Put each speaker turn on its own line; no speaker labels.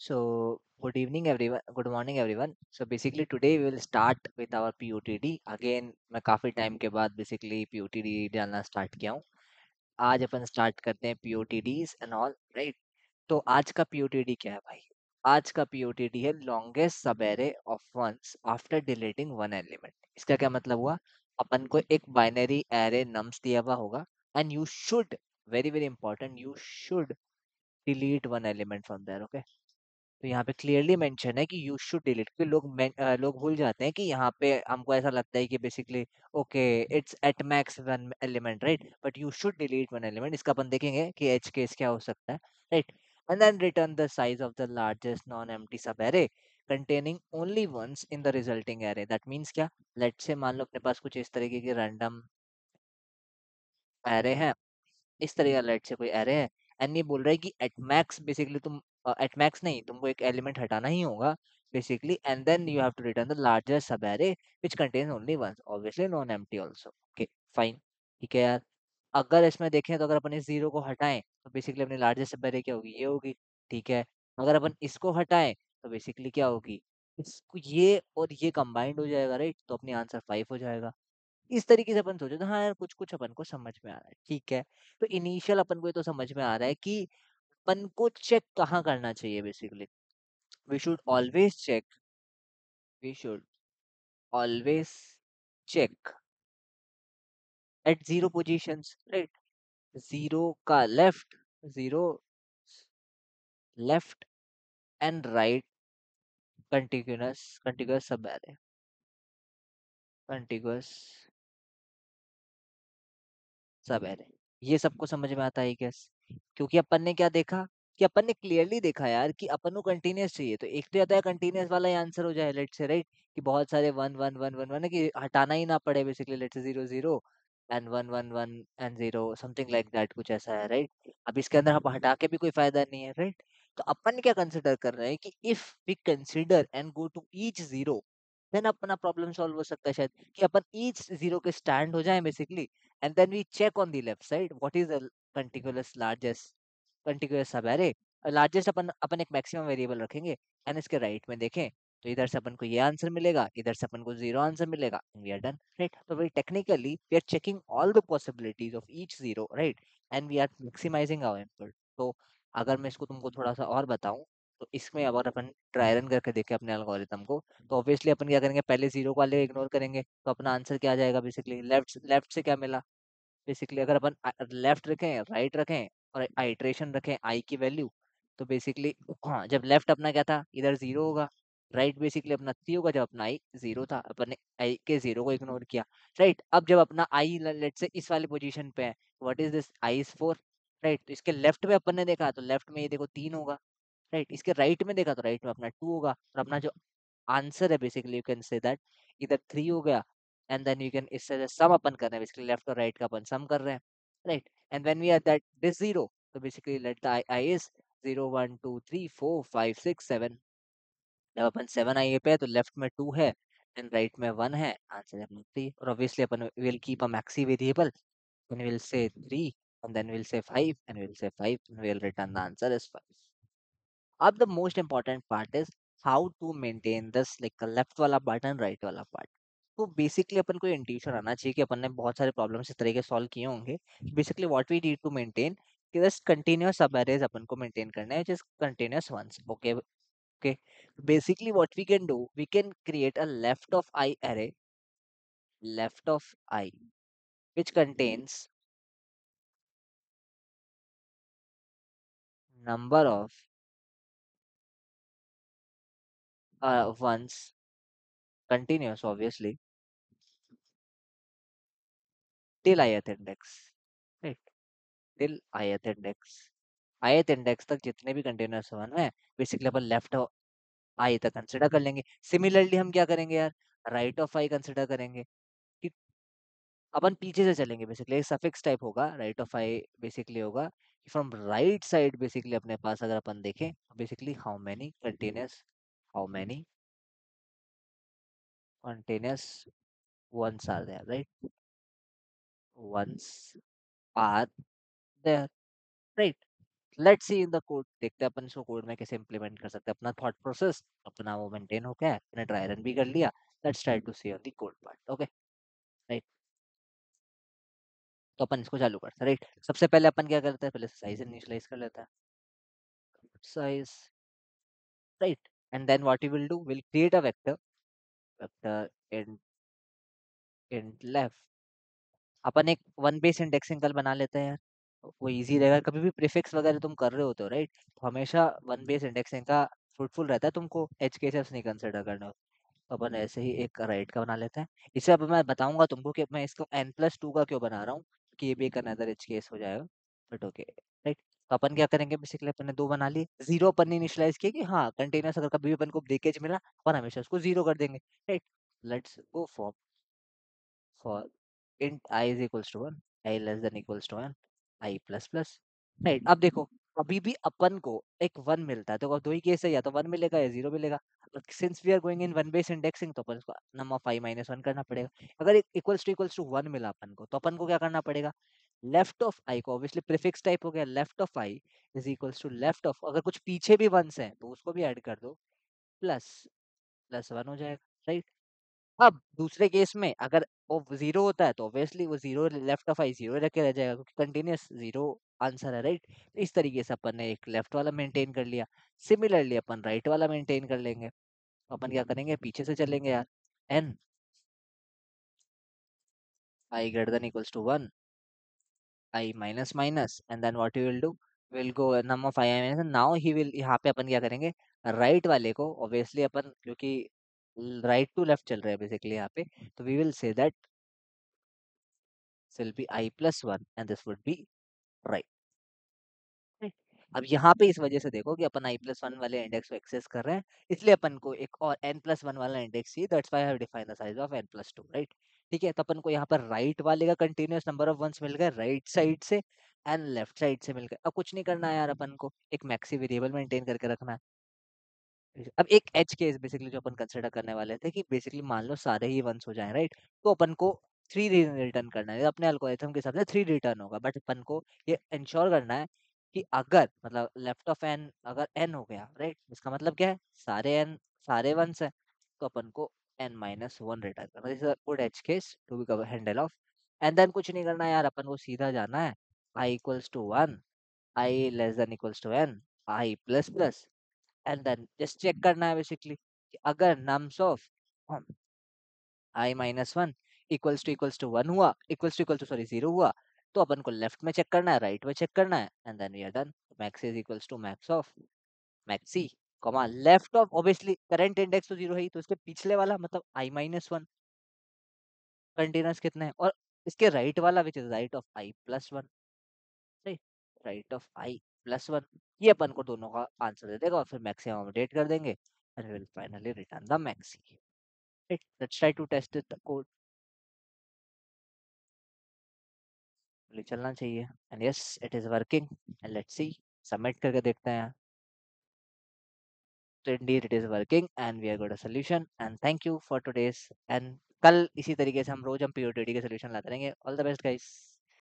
So, good evening, everyone. Good morning, everyone. So, basically, today we will start with our POTD. Again, मैं काफ़ी time के बाद basically POTD डालना start किया हूँ. आज अपन स्टार्ट करते हैं POTDs एंड ऑल राइट. तो आज का POTD क्या है भाई? आज का POTD है longest sub array of ones after deleting one element. इसका क्या मतलब हुआ? अपन को एक बाइनरी एरे नम्स दिया हुआ होगा and you should, very very important, you should delete one element from there. Okay, तो यहाँ पे क्लियरली मेंशन है कि यू शुड डिलीट, क्योंकि लोग भूल जाते हैं कि यहाँ पे हमको ऐसा लगता है कि basically okay it's at max one element right, but you should delete one element. इसका अपन देखेंगे कि एज केस क्या हो सकता है right. And then return the size of the largest non empty sub array containing only ones in the resulting array. That means क्या? Let's say मान लो अपने पास कुछ इस तरीके की रैंडम एरे है, इस तरह का लेट से कोई एरे है एंड ये बोल रहा है कि एट मैक्स बेसिकली तुम एट मैक्स नहीं, तुमको एक एलिमेंट हटाना ही होगा basically, and then you have to return the larger sub array which contains only ones, obviously non empty also. Okay fine, ठीक है यार. अगर इसमें देखें तो अगर अपन इस जीरो को हटाएं तो बेसिकली अपनी लार्जेस्ट सब एरे क्या होगी? ये होगी. ठीक है. अगर अपन इसको हटाएं तो बेसिकली क्या होगी? इसको ये और ये कंबाइंड हो जाएगा राइट, तो अपनी आंसर 5 हो जाएगा. इस तरीके से अपन सोचे तो हाँ यार, कुछ कुछ अपन को समझ में आ रहा है. ठीक है. तो इनिशियल अपन को ये तो समझ में आ रहा है कि अपन को चेक कहाँ करना चाहिए basically. We should always check, we should always check at zero positions right. Zero का left, zero left and right continuous sub array, continuous sub array. ये सबको समझ में आता है कैस? क्योंकि अपन ने क्या देखा कि अपन ने क्लियरली देखा यार कि अपन को कंटिन्यूअस चाहिए, तो एक तो आता है कंटिन्यूअस वाला ही आंसर हो जाए लेट से राइट, कि बहुत सारे one one one one one है कि हटाना ही ना पड़े बेसिकली, लेट से zero zero and one one one and zero something like that, कुछ ऐसा है राइट. अब इसके अंदर हम हटा के भी कोई फायदा नहीं है राइट. तो अपन क्या कंसिडर कर रहे हैं कि if we consider and go to each zero, then अपना प्रॉब्लम सॉल्व हो सकता है शायद, कि अपन ईच जीरो के स्टैंड हो जाए basically, and then we check on the left side what is the contiguous largest contiguous सब array. लार्जेस्ट अपन एक मैक्सिमम वेरिएबल रखेंगे एंड इसके राइट में देखें तो इधर से अपन को ये आंसर मिलेगा, इधर से अपन को जीरो आंसर मिलेगा, वी आर डन राइट. तो we technically we are checking all the possibilities of each zero right, and we are maximising our input. तो अगर मैं इसको तुमको थोड़ा सा और बताऊं, तो इसमें अगर अपन ट्राई रन करके देखें अपने एल्गोरिथम को, तो ऑब्वियसली अपन क्या करेंगे, पहले जीरो वाले इग्नोर करेंगे, तो अपना आंसर क्या आ जाएगा बेसिकली, लेफ्ट लेफ्ट से क्या मिला बेसिकली. अगर अपन लेफ्ट रखें राइट रखें और आइट्रेशन रखें आई की वैल्यू, तो बेसिकली हाँ, जब लेफ्ट अपना क्या था, इधर जीरो होगा, राइट बेसिकली अपना थ्री होगा. जब अपना आई जीरो था, अपन ने आई के जीरो को इग्नोर किया राइट. अब जब अपना आई लेट से इस वाली पोजीशन पे है, what is this, I is four right. तो इसके लेफ्ट में अपन ने देखा तो लेफ्ट में ये देखो तीन होगा राइट. इसके राइट में देखा तो राइट में अपना टू होगा, और अपना जो आंसर है basically you can say that इधर थ्री हो गया. एंड देन यू कैन, इससे सम अपन कर रहे हैं बेसिकली, लेफ्ट और राइट का अपन सम कर रहे हैं right. And when we are that this zero, तो basically let the I is zero one two three four five six seven. जब अपन सेवन आई पे है तो लेफ्ट में टू है एंड राइट में वन है, आंसर है अपना थ्री. और obviously upon will keep a maxi variable and we'll say 3 and then we'll say 5 and we'll say 5 and we'll return the answer as 5. अब the most important part is how to maintain this, like left वाला part and right वाला part. तो basically अपन को intuition आना चाहिए कि अपन ने बहुत सारे प्रॉब्लम्स इस तरीके सॉल्व किए होंगे. Basically what we need to maintain कि जस्ट कंटिन्यूअस सब एरेज अपन को मेंटेन करना है, which is continuous ones. Okay okay. Basically what we can do, we can create a left of I array, left of I, which contains number of ones continuous obviously till ith index right, till ith index. ith index तक जितने भी continuous one है basically अपन left आई तक consider कर लेंगे. Similarly हम क्या करेंगे यार, राइट ऑफ आई कंसिडर करेंगे कि अपन पीछे से चलेंगे बेसिकली, सफिक्स टाइप होगा राइट ऑफ आई बेसिकली होगा कि फ्रॉम राइट साइड बेसिकली अपने पास अगर अपन देखें तो basically how many continuous, how many continuous ones are there right, ones are there right. Let's see in the code, देखते हैं अपन इसको कोड में कैसे इंप्लीमेंट कर सकते हैं। अपना थॉट प्रोसेस अपना वो मेंटेन हो गया है, अपने ड्राई रन भी कर लिया। Let's try to see on the code part. Okay right, तो अपन इसको चालू करते हैं। राइट, सबसे पहले अपन क्या करते हैं, पहले साइज इनिशियलाइज कर लेते हैं, size. Right, and then what you will do, will create a vector, vector in left. अपन एक वन बेस इंडेक्सिंग कल बना लेते हैं यार, वो इजी रहेगा। कभी भी प्रीफिक्स वगैरह तुम कर रहे होते हो राइट, तो हमेशा वन बेस इंडेक्सिंग का फ्रूटफुल रहता है, तुमको एच केसेस नहीं कंसिडर करना। तो अपन ऐसे ही एक राइट का बना लेते हैं। इसे अब मैं बताऊंगा तुमको कि मैं इसको n+2 का क्यों बना रहा हूँ, कि ये भी एक अनदर एच केस हो जाएगा, बट ओके राइट। तो अपन क्या करेंगे, बेसिकली अपन ने दो बना लिए। जीरो अपन ने इनिशियलाइज किया कि हाँ कंटिन्यूस अगर कभी भी अपन को ब्रेकेज मिला अपन हमेशा उसको जीरो कर देंगे। Right, let's go for int I is equals to 1, I less than equals to 1, I plus plus। Right, अब देखो अभी भी अपन को एक वन मिलता है, तो अब दो ही केस है, या तो वन मिलेगा या जीरो मिलेगा। Since we are going in one base indexing, तो अपन इसको num of I minus one करना पड़ेगा। अगर इक्वल्स टू वन मिला अपन को, तो अपन को क्या करना पड़ेगा, लेफ्ट ऑफ I को, ऑब्वियसली प्रीफिक्स टाइप हो गया, left of I is equals to left of, अगर कुछ पीछे भी वंस है तो उसको भी ऐड कर दो, प्लस प्लस वन हो जाएगा। राइट, अब दूसरे केस में अगर वो जीरो होता है तो ऑब्वियसली वो zero left of I zero रख के रह जाएगा, क्योंकि कंटिन्यूस जीरो आंसर है। राइट, तो इस तरीके से अपन ने एक लेफ्ट वाला मेंटेन कर लिया। सिमिलरली अपन राइट वाला मेंटेन कर लेंगे। तो अपन क्या करेंगे, पीछे से चलेंगे यार, N I greater than equals to one, I minus minus, and then what you will do, will go num of I minus, now he will, यहाँ पे अपन क्या करेंगे, राइट वाले को ऑब्वियसली अपन, क्योंकि राइट टू लेफ्ट चल रहे हैं बेसिकली यहाँ पे, तो we will say that will be I plus 1 and this would be right। right? अब यहाँ पे इस वजह से देखो कि अपन I+1 वाले इंडेक्स को एक्सेस कर रहे हैं, इसलिए अपन को एक और n+1 वाला इंडेक्स चाहिए। That's why I have defined the size of n+2। Right, ठीक है, तो अपन को यहाँ पर राइट वाले का कंटिन्यूअस नंबर ऑफ वंस मिल गए राइट साइड से, एंड लेफ्ट साइड से मिल गए। अब कुछ नहीं करना है यार, अपन को एक मैक्सी वेरिएबल मेंटेन करके रखना है। अब एक एच केस बेसिकली जो अपन कंसिडर करने वाले थे, कि बेसिकली मान लो सारे ही वंस हो जाए राइट, तो अपन को थ्री रिटर्न करना है। अपने एल्गोरिथम के हिसाब से थ्री रिटर्न होगा, बट अपन को ये इंश्योर करना है कि अगर मतलब लेफ्ट ऑफ एन अगर एन हो गया राइट, इसका मतलब क्या है, सारे एन सारे वंस है, तो अपन को n-1 रिटर्न करना। This is a good edge case to be cover handle of. And then कुछ नहीं करना यार, अपन को सीधा जाना है i equals to 1, i less than equals to n, i plus plus, and then just check करना है बेसिकली कि अगर nums of I minus one equals to one हुआ, इक्वल्स टू सॉरी जीरो हुआ, तो अपन को लेफ्ट में चेक करना है, राइट में चेक करना है, and then we are done. Max is equals to max of maxi comma left of, obviously current index तो जीरो है ही, तो इसके पिछले वाला मतलब I-1 कंटिन्यूअस कितना है, और इसके राइट वाला which is right of I+1, right, right of I+1, ये अपन को दोनों का आंसर दे देगा, और फिर मैक्सिमम अपडेट कर देंगे, and will finally return the maxi. Right, let's try to test it, the code चलना चाहिए, and yes it is working, and let's see, submit करके देखते हैं। तो indeed it is working and we have got a solution, and thank you for today's, and कल इसी तरीके से हम रोज हम POTD के solution लाते रहेंगे। All the best guys।